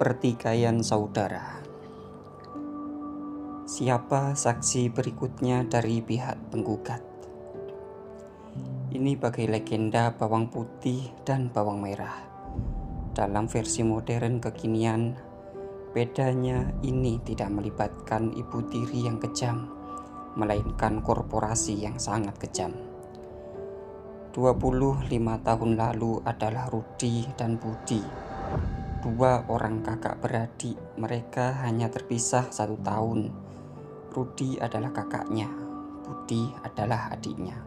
Pertikaian saudara. Siapa saksi berikutnya dari pihak penggugat? Ini bagai legenda bawang putih dan bawang merah. Dalam versi modern kekinian, bedanya ini tidak melibatkan ibu tiri yang kejam, melainkan korporasi yang sangat kejam. 25 tahun lalu adalah Rudi dan Budi, dua orang kakak beradik. Mereka hanya terpisah 1 tahun. Rudi adalah kakaknya, Budi adalah adiknya.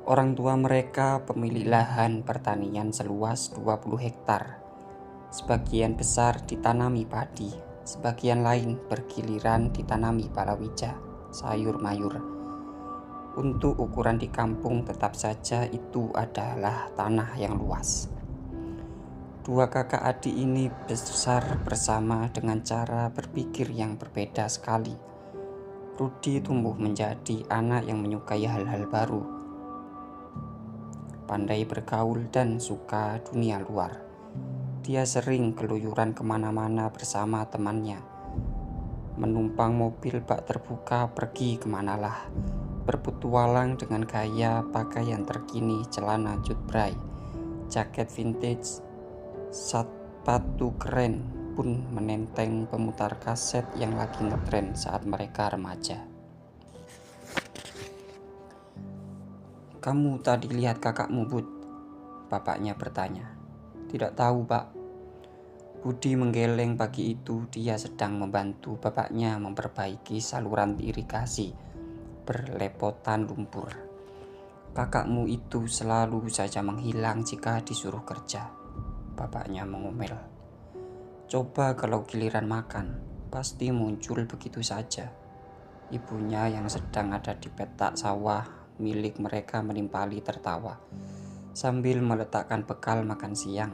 Orang tua mereka pemilik lahan pertanian seluas 20 hektar. Sebagian besar ditanami padi, sebagian lain bergiliran ditanami palawija, sayur mayur. Untuk ukuran di kampung tetap saja itu adalah tanah yang luas. Dua kakak adik ini besar bersama dengan cara berpikir yang berbeda sekali. Rudi tumbuh menjadi anak yang menyukai hal-hal baru, pandai bergaul dan suka dunia luar. Dia sering keluyuran kemana-mana bersama temannya, menumpang mobil bak terbuka pergi kemanalah, berpetualang dengan gaya pakaian terkini, celana jutbray, jaket vintage, sepatu keren, pun menenteng pemutar kaset yang lagi ngetren saat mereka remaja. "Kamu tadi lihat kakakmu, Bud?" bapaknya bertanya. "Tidak tahu, Pak." Budi menggeleng. Pagi itu dia sedang membantu bapaknya memperbaiki saluran irigasi berlepotan lumpur. "Kakakmu itu selalu saja menghilang jika disuruh kerja," bapaknya mengomel. "Coba kalau giliran makan, pasti muncul begitu saja." Ibunya yang sedang ada di petak sawah milik mereka menimpali tertawa sambil meletakkan bekal makan siang.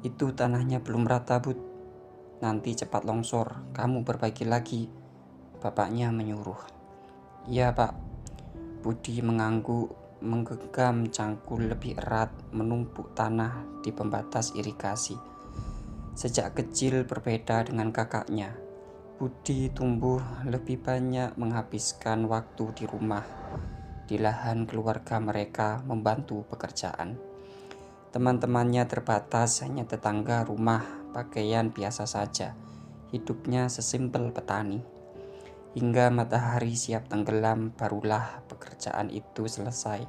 "Itu tanahnya belum rata, Bud. Nanti cepat longsor, kamu perbaiki lagi," bapaknya menyuruh. "Iya, Pak." Budi mengangguk, menggenggam cangkul lebih erat, menumpuk tanah di pembatas irigasi. Sejak kecil berbeda dengan kakaknya, Budi tumbuh lebih banyak menghabiskan waktu di rumah, di lahan keluarga mereka membantu pekerjaan. Teman-temannya terbatas, hanya tetangga rumah, pakaian biasa saja. Hidupnya sesimpel petani. Hingga matahari siap tenggelam, barulah pekerjaan itu selesai.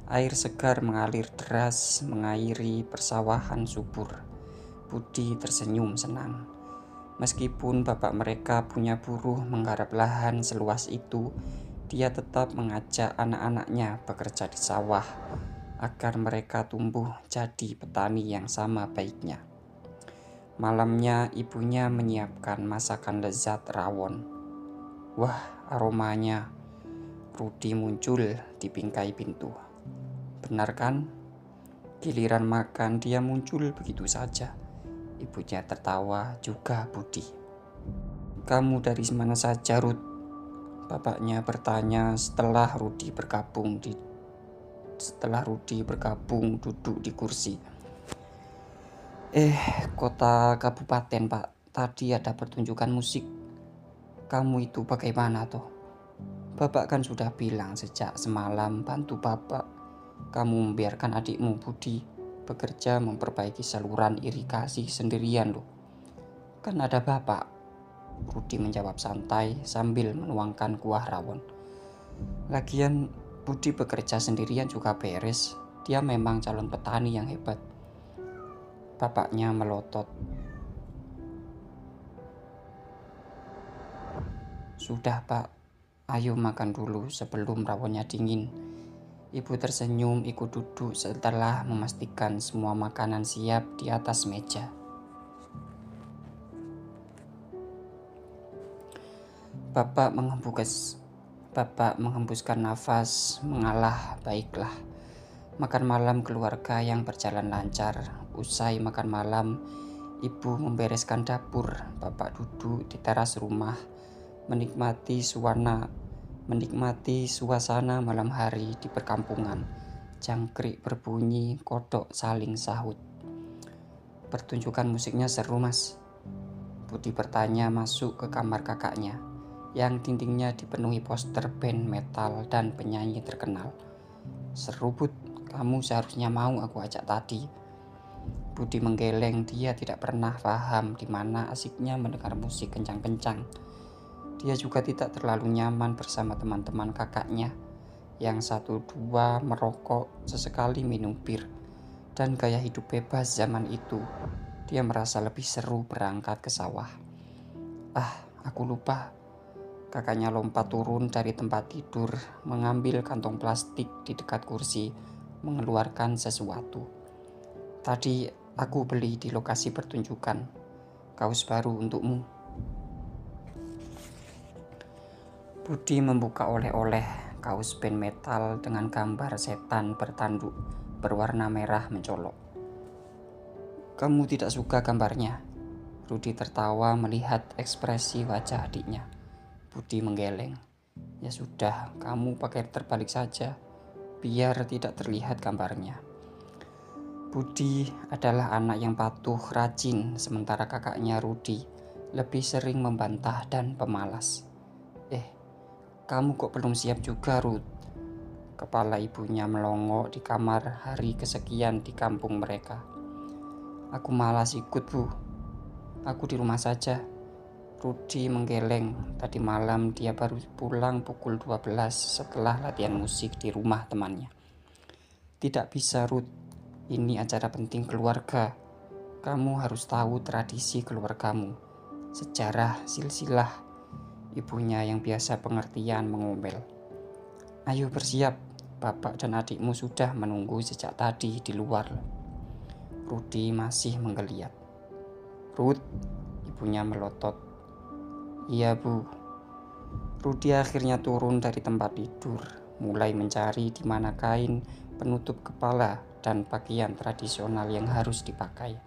Air segar mengalir deras mengairi persawahan subur. Budi tersenyum senang. Meskipun bapak mereka punya buruh menggarap lahan seluas itu, dia tetap mengajak anak-anaknya bekerja di sawah agar mereka tumbuh jadi petani yang sama baiknya. Malamnya ibunya menyiapkan masakan lezat rawon. Wah, aromanya. Rudi muncul di bingkai pintu. "Benar kan?" Giliran makan dia muncul begitu saja. Ibunya tertawa, juga Budi. "Kamu dari mana saja, Rud?" bapaknya bertanya setelah Rudi bergabung duduk di kursi. Kota kabupaten, Pak. Tadi ada pertunjukan musik." "Kamu itu bagaimana toh? Bapak kan sudah bilang sejak semalam bantu bapak. Kamu membiarkan adikmu Budi bekerja memperbaiki saluran irigasi sendirian loh. Kan ada bapak." Rudi menjawab santai sambil menuangkan kuah rawon. "Lagian Budi bekerja sendirian juga beres. Dia memang calon petani yang hebat," bapaknya melotot. "Sudah, Pak. Ayo makan dulu sebelum rawonnya dingin." Ibu tersenyum ikut duduk setelah memastikan semua makanan siap di atas meja. Bapak menghembuskan nafas, mengalah. "Baiklah." Makan malam keluarga yang berjalan lancar. Usai makan malam, ibu membereskan dapur. Bapak duduk di teras rumah, menikmati suasana malam hari di perkampungan. Jangkrik berbunyi, kodok saling sahut. Pertunjukan musiknya seru, Mas. Budi bertanya masuk ke kamar kakaknya, yang dindingnya dipenuhi poster band metal dan penyanyi terkenal. Seru, Bud. Kamu seharusnya mau aku ajak tadi. Budi menggeleng, dia tidak pernah paham di mana asiknya mendengar musik kencang-kencang. Dia juga tidak terlalu nyaman bersama teman-teman kakaknya, yang satu dua merokok, sesekali minum bir, dan gaya hidup bebas zaman itu. Dia merasa lebih seru berangkat ke sawah. Aku lupa. Kakaknya lompat turun dari tempat tidur, mengambil kantong plastik di dekat kursi, mengeluarkan sesuatu. Tadi aku beli di lokasi pertunjukan. Kaos baru untukmu. Budi membuka oleh-oleh kaos band metal dengan gambar setan bertanduk berwarna merah mencolok. Kamu tidak suka gambarnya? Rudi tertawa melihat ekspresi wajah adiknya. Budi menggeleng. Ya sudah, kamu pakai terbalik saja, biar tidak terlihat gambarnya. Budi adalah anak yang patuh, rajin, sementara kakaknya Rudi lebih sering membantah dan pemalas. Kamu kok belum siap juga, Ruth? Kepala ibunya melongok di kamar hari kesekian di kampung mereka. Aku malas ikut, Bu. Aku di rumah saja. Rudi menggeleng. Tadi malam dia baru pulang pukul 12 setelah latihan musik di rumah temannya. Tidak bisa, Ruth. Ini acara penting keluarga. Kamu harus tahu tradisi keluargamu. Sejarah, silsilah. Ibunya yang biasa pengertian mengomel. Ayo bersiap, bapak dan adikmu sudah menunggu sejak tadi di luar. Rudi masih menggeliat. Ruth, ibunya melotot. Iya, Bu. Rudi akhirnya turun dari tempat tidur, mulai mencari di mana kain penutup kepala dan pakaian tradisional yang harus dipakai.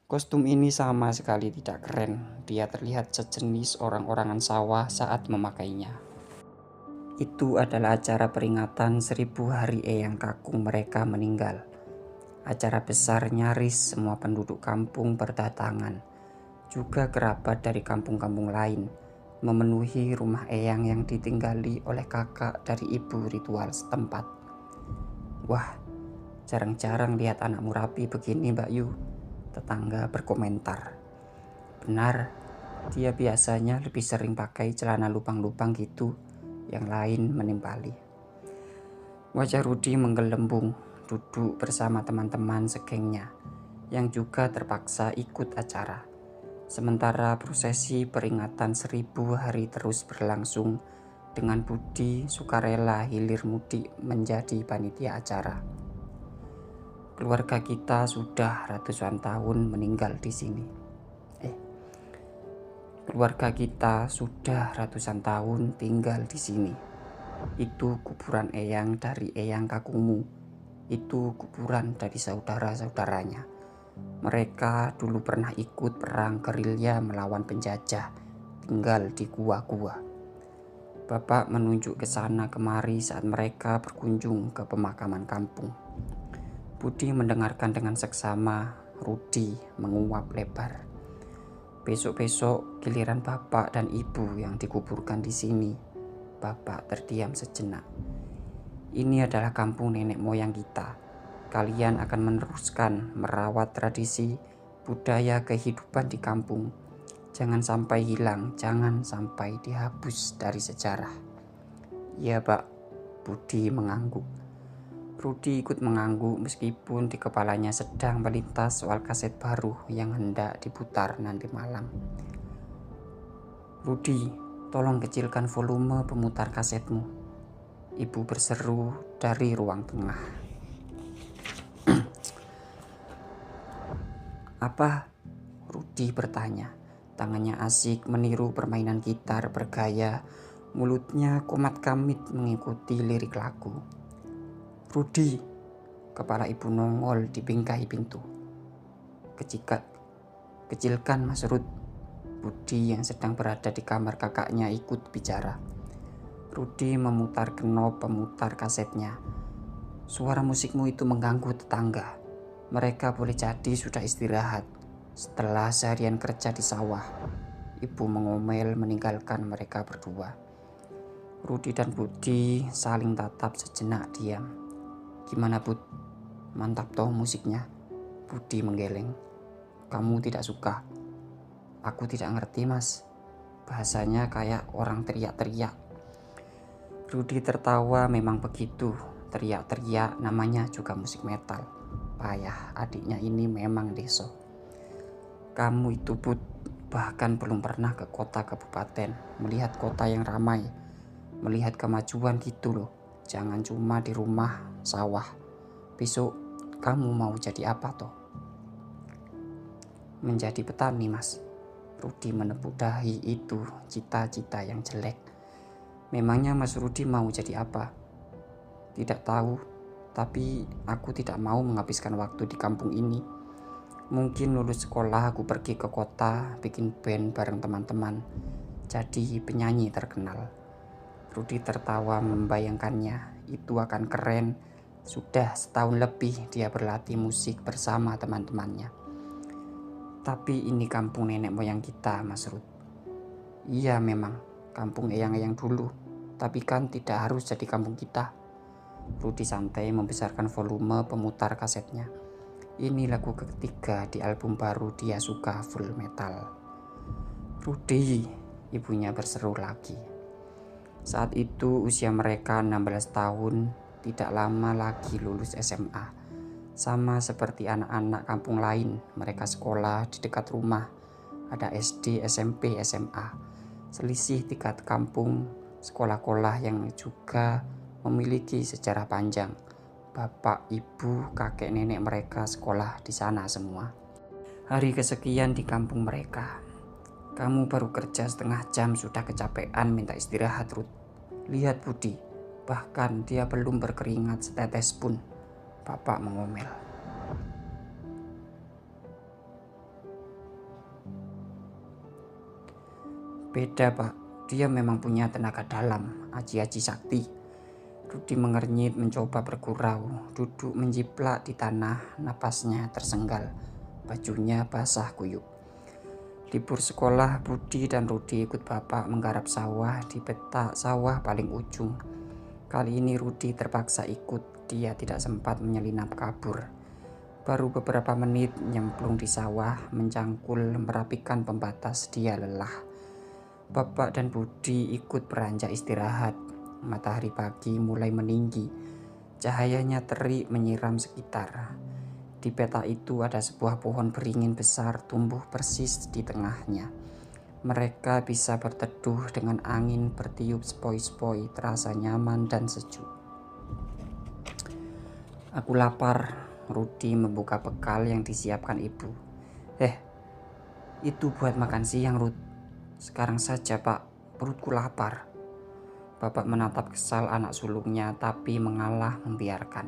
Kostum ini sama sekali tidak keren. Dia terlihat sejenis orang-orangan sawah saat memakainya. Itu adalah acara peringatan 1000 hari Eyang Kakung mereka meninggal. Acara besar, nyaris semua penduduk kampung berdatangan. Juga kerabat dari kampung-kampung lain memenuhi rumah Eyang yang ditinggali oleh kakak dari ibu ritual setempat. Wah, jarang-jarang lihat anakmu rapi begini, Mbak Yu. Tetangga berkomentar. Benar, dia biasanya lebih sering pakai celana lubang-lubang gitu, yang lain menimpali. Wajah Rudi menggelembung, duduk bersama teman-teman segengnya, yang juga terpaksa ikut acara. Sementara prosesi peringatan 1000 hari terus berlangsung, dengan Budi sukarela hilir mudik menjadi panitia acara. Keluarga kita sudah ratusan tahun meninggal di sini. Keluarga kita sudah ratusan tahun tinggal di sini. Itu kuburan Eyang dari Eyang Kakungmu. Itu kuburan dari saudara-saudaranya. Mereka dulu pernah ikut perang gerilya melawan penjajah, tinggal di gua-gua. Bapak menunjuk ke sana kemari saat mereka berkunjung ke pemakaman kampung. Budi mendengarkan dengan seksama. Rudi menguap lebar. Besok-besok giliran bapak dan ibu yang dikuburkan di sini. Bapak terdiam sejenak. Ini adalah kampung nenek moyang kita. Kalian akan meneruskan merawat tradisi, budaya, kehidupan di kampung. Jangan sampai hilang, jangan sampai dihapus dari sejarah. Ya, Pak. Budi mengangguk. Rudi ikut mengangguk meskipun di kepalanya sedang melintas soal kaset baru yang hendak diputar nanti malam. Rudi, tolong kecilkan volume pemutar kasetmu. Ibu berseru dari ruang tengah. Apa? Rudi bertanya. Tangannya asik meniru permainan gitar bergaya, mulutnya komat kamit mengikuti lirik lagu. Rudi, kepala ibu nongol di bingkai pintu. Kecilkan, Mas Rud. Budi yang sedang berada di kamar kakaknya ikut bicara. Rudi memutar knob pemutar kasetnya. Suara musikmu itu mengganggu tetangga. Mereka boleh jadi sudah istirahat setelah seharian kerja di sawah. Ibu mengomel meninggalkan mereka berdua. Rudi dan Budi saling tatap sejenak diam. "Gimana, Bud? Mantap toh musiknya?" Budi menggeleng. "Kamu tidak suka?" "Aku tidak ngerti, Mas. Bahasanya kayak orang teriak-teriak." Rudi tertawa. Memang begitu, teriak-teriak namanya juga musik metal. Payah, adiknya ini memang deso. "Kamu itu, Bud, bahkan belum pernah ke kota kabupaten, melihat kota yang ramai, melihat kemajuan gitu loh. Jangan cuma di rumah sawah. Besok kamu mau jadi apa toh?" "Menjadi petani, Mas." Rudi menepuk dahi. "Itu cita-cita yang jelek." "Memangnya Mas Rudi mau jadi apa?" "Tidak tahu, tapi aku tidak mau menghabiskan waktu di kampung ini. Mungkin lulus sekolah aku pergi ke kota, bikin band bareng teman-teman, jadi penyanyi terkenal." Rudi tertawa membayangkannya. Itu akan keren. Sudah setahun lebih dia berlatih musik bersama teman-temannya. "Tapi ini kampung nenek moyang kita, Mas Rud." "Iya memang, kampung eyang-eyang dulu. Tapi kan tidak harus jadi kampung kita." Rudi santai membesarkan volume pemutar kasetnya. Ini lagu ketiga di album baru dia suka, full metal. "Rudi," ibunya berseru lagi. Saat itu usia mereka 16 tahun, tidak lama lagi lulus SMA. Sama seperti anak-anak kampung lain, mereka sekolah di dekat rumah. Ada SD, SMP, SMA. Selisih 3 kampung, sekolah-sekolah yang juga memiliki sejarah panjang. Bapak, ibu, kakek, nenek mereka sekolah di sana semua. Hari kesekian di kampung mereka. "Kamu baru kerja setengah jam sudah kecapean minta istirahat, Ruth. Lihat Budi, bahkan dia belum berkeringat setetes pun." Bapak mengomel. "Beda, Pak. Dia memang punya tenaga dalam, aji-aji sakti." Rudi mengernyit mencoba bergurau, duduk menjiplak di tanah, napasnya tersenggal, bajunya basah kuyup. Libur sekolah, Budi dan Rudi ikut bapak menggarap sawah di petak sawah paling ujung. Kali ini Rudi terpaksa ikut, dia tidak sempat menyelinap kabur. Baru beberapa menit nyemplung di sawah, mencangkul, merapikan pembatas, dia lelah. Bapak dan Budi ikut beranjak istirahat. Matahari pagi mulai meninggi, cahayanya terik menyiram sekitar. Di peta itu ada sebuah pohon beringin besar tumbuh persis di tengahnya. Mereka bisa berteduh dengan angin bertiup sepoi-sepoi, terasa nyaman dan sejuk. "Aku lapar." Rudi membuka bekal yang disiapkan ibu. Itu buat makan siang, Rud." "Sekarang saja, Pak. Perutku lapar." Bapak menatap kesal anak sulungnya, tapi mengalah membiarkan.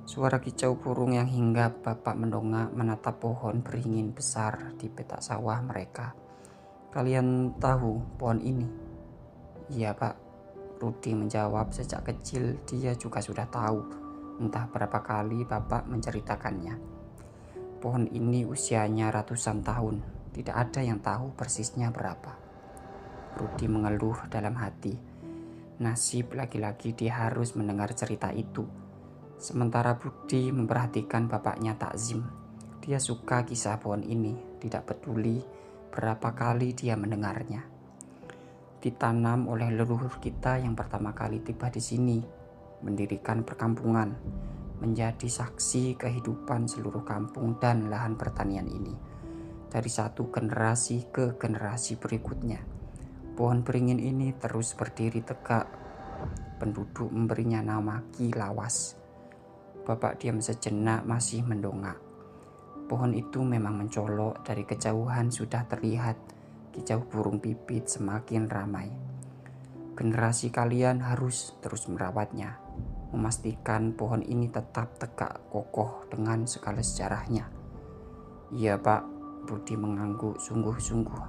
Suara kicau burung yang hinggap. Bapak mendongak menatap pohon beringin besar di petak sawah mereka. "Kalian tahu pohon ini?" "Iya, Pak." Rudi menjawab. Sejak kecil dia juga sudah tahu. Entah berapa kali Bapak menceritakannya. Pohon ini usianya ratusan tahun. Tidak ada yang tahu persisnya berapa. Rudi mengeluh dalam hati. Nasib laki-laki dia harus mendengar cerita itu. Sementara Budi memperhatikan bapaknya takzim. Dia suka kisah pohon ini, tidak peduli berapa kali dia mendengarnya. Ditanam oleh leluhur kita yang pertama kali tiba di sini, mendirikan perkampungan, menjadi saksi kehidupan seluruh kampung dan lahan pertanian ini. Dari satu generasi ke generasi berikutnya, pohon beringin ini terus berdiri tegak. Penduduk memberinya nama Ki Lawas. Bapak diam sejenak masih mendongak. Pohon itu memang mencolok, dari kejauhan sudah terlihat kicau burung pipit semakin ramai. Generasi kalian harus terus merawatnya, memastikan pohon ini tetap tegak kokoh dengan segala sejarahnya. "Iya, Pak." Rudi mengangguk sungguh-sungguh.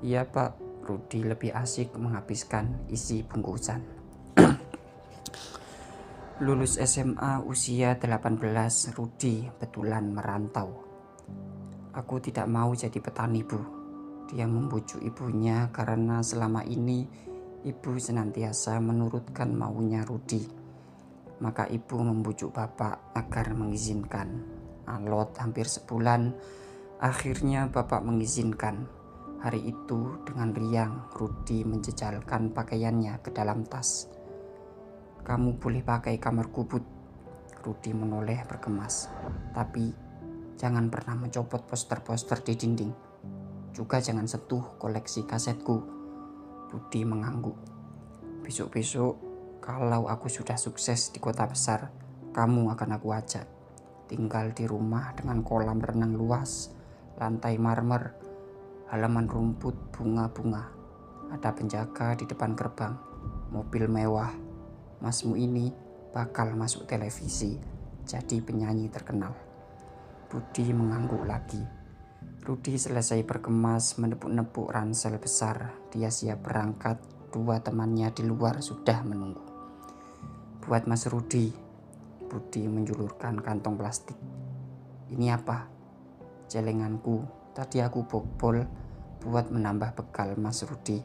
"Iya, Pak." Rudi lebih asik menghabiskan isi bungkusan. Lulus SMA usia 18, Rudi betulan merantau. Aku tidak mau jadi petani, Bu. Dia membujuk ibunya karena selama ini ibu senantiasa menurutkan maunya Rudi. Maka ibu membujuk bapak agar mengizinkan. Alot hampir sebulan, akhirnya bapak mengizinkan. Hari itu dengan riang Rudi menjejalkan pakaiannya ke dalam tas. "Kamu boleh pakai kamarku, Bud," Rudi menoleh bergemas. "Tapi jangan pernah mencopot poster-poster di dinding. Juga jangan sentuh koleksi kasetku." Budi mengangguk. "Besok-besok kalau aku sudah sukses di kota besar, kamu akan aku ajak. Tinggal di rumah dengan kolam renang luas, lantai marmer, halaman rumput bunga-bunga. Ada penjaga di depan gerbang, mobil mewah. Masmu ini bakal masuk televisi, jadi penyanyi terkenal." Budi mengangguk lagi. Rudi selesai berkemas menepuk-nepuk ransel besar. Dia siap berangkat. Dua temannya di luar sudah menunggu. "Buat Mas Rudi." Budi menjulurkan kantong plastik. "Ini apa?" "Celenganku. Tadi aku bobol buat menambah bekal Mas Rudi.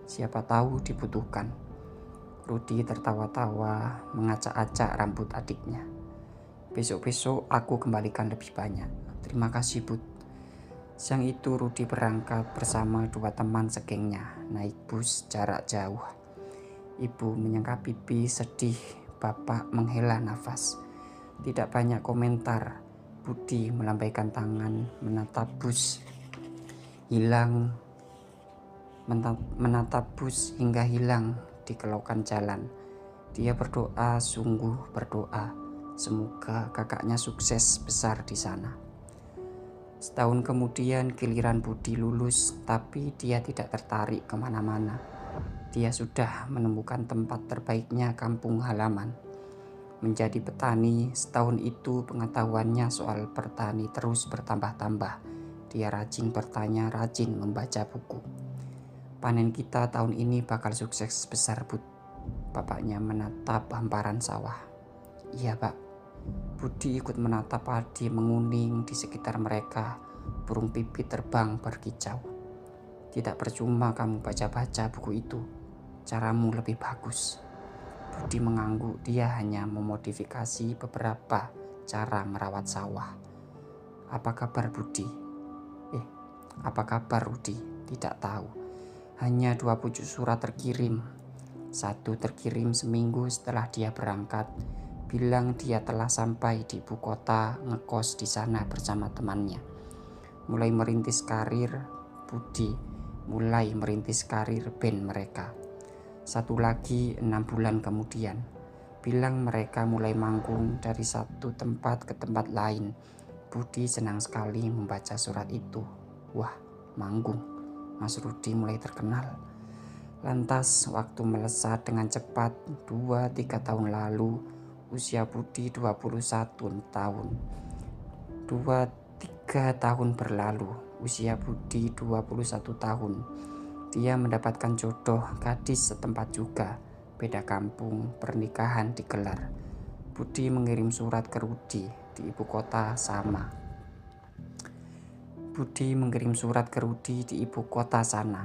Siapa tahu dibutuhkan." Rudi tertawa-tawa mengacak-acak rambut adiknya. "Besok-besok aku kembalikan lebih banyak. Terima kasih, Bud." Siang itu Rudi berangkat bersama dua teman segengnya naik bus jarak jauh. Ibu menyangka pipi sedih, bapak menghela nafas. Tidak banyak komentar. Budi melambaikan tangan menatap bus hingga hilang di kelokan jalan. Dia berdoa, sungguh berdoa, semoga kakaknya sukses besar di sana. Setahun kemudian giliran Budi lulus, tapi dia tidak tertarik kemana-mana. Dia sudah menemukan tempat terbaiknya, kampung halaman. Menjadi petani, setahun itu pengetahuannya soal bertani terus bertambah-tambah. Dia rajin bertanya, rajin membaca buku. "Panen kita tahun ini bakal sukses besar, Bud." Bapaknya menatap hamparan sawah. "Iya, Pak." Budi ikut menatap padi menguning di sekitar mereka. Burung pipit terbang berkicau. "Tidak percuma kamu baca-baca buku itu. Caramu lebih bagus." Budi mengangguk. Dia hanya memodifikasi beberapa cara merawat sawah. "Apa kabar, Budi?" Apa kabar, Rudi?" "Tidak tahu. Hanya 2 pucuk surat terkirim. Satu terkirim seminggu setelah dia berangkat. Bilang dia telah sampai di ibu kota, ngekos di sana bersama temannya. Mulai merintis karir band mereka. Satu lagi 6 bulan kemudian. Bilang mereka mulai manggung dari satu tempat ke tempat lain. Budi senang sekali membaca surat itu. Wah, manggung. Mas Rudi mulai terkenal. Lantas waktu melesat dengan cepat. 2-3 tahun lalu usia Budi 21 tahun. 2-3 tahun berlalu, usia Budi 21 tahun. Dia mendapatkan jodoh, gadis setempat juga. Beda kampung, pernikahan digelar. Budi mengirim surat ke Rudi di ibu kota sama.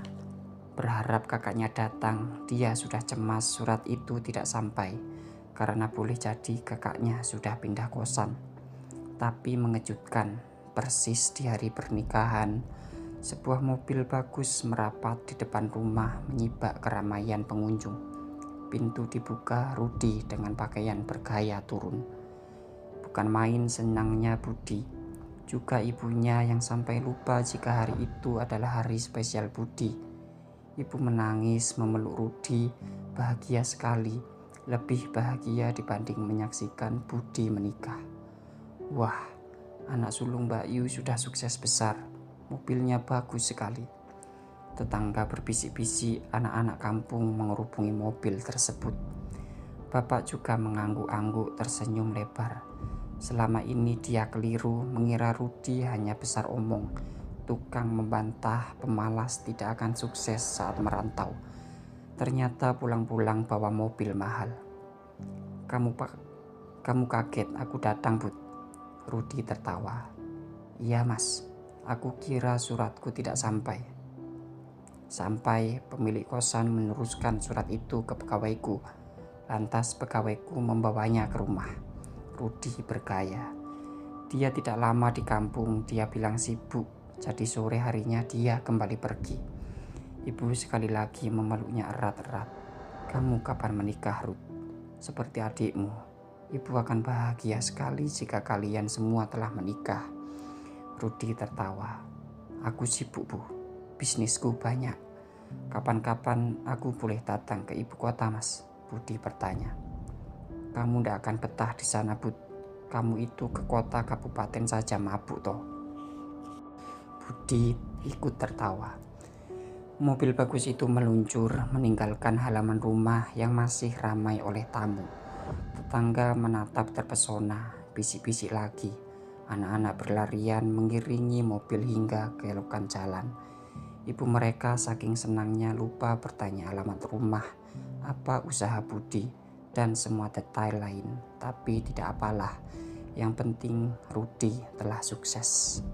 Berharap kakaknya datang. Dia sudah cemas surat itu tidak sampai, karena boleh jadi kakaknya sudah pindah kosan. Tapi mengejutkan, persis di hari pernikahan, sebuah mobil bagus merapat di depan rumah menyibak keramaian pengunjung. Pintu dibuka, Rudi dengan pakaian bergaya turun. Bukan main senangnya Budi. Juga ibunya yang sampai lupa jika hari itu adalah hari spesial Budi. Ibu menangis memeluk Rudi, bahagia sekali, lebih bahagia dibanding menyaksikan Budi menikah. Wah, anak sulung Mbak Yu sudah sukses besar, mobilnya bagus sekali. Tetangga berbisik-bisik, anak-anak kampung mengerubungi mobil tersebut. Bapak juga mengangguk-angguk tersenyum lebar. Selama ini dia keliru mengira Rudi hanya besar omong, tukang membantah, pemalas, tidak akan sukses saat merantau. Ternyata pulang-pulang bawa mobil mahal. Kamu kaget aku datang, Bud? Rudi tertawa. Iya mas, aku kira suratku tidak sampai. Sampai pemilik kosan meneruskan surat itu ke pegawaiku. Lantas pegawaiku membawanya ke rumah. Rudi bergaya. Dia tidak lama di kampung, dia bilang sibuk. Jadi sore harinya dia kembali pergi. Ibu sekali lagi memeluknya erat-erat. Kamu kapan menikah, Ruth? Seperti adikmu. Ibu akan bahagia sekali jika kalian semua telah menikah. Rudi tertawa. Aku sibuk, Bu. Bisnisku banyak. Kapan-kapan aku boleh datang ke ibu kota, Mas? Budi bertanya. Kamu tidak akan betah di sana, Bud. Kamu itu ke kota kabupaten saja mabuk toh. Budi ikut tertawa. Mobil bagus itu meluncur meninggalkan halaman rumah yang masih ramai oleh tamu. Tetangga menatap terpesona, bisik-bisik lagi. Anak-anak berlarian mengiringi mobil hingga kelokan jalan. Ibu mereka saking senangnya lupa bertanya alamat rumah, apa usaha Budi, dan semua detail lain. Tapi tidak apalah, yang penting Rudi telah sukses.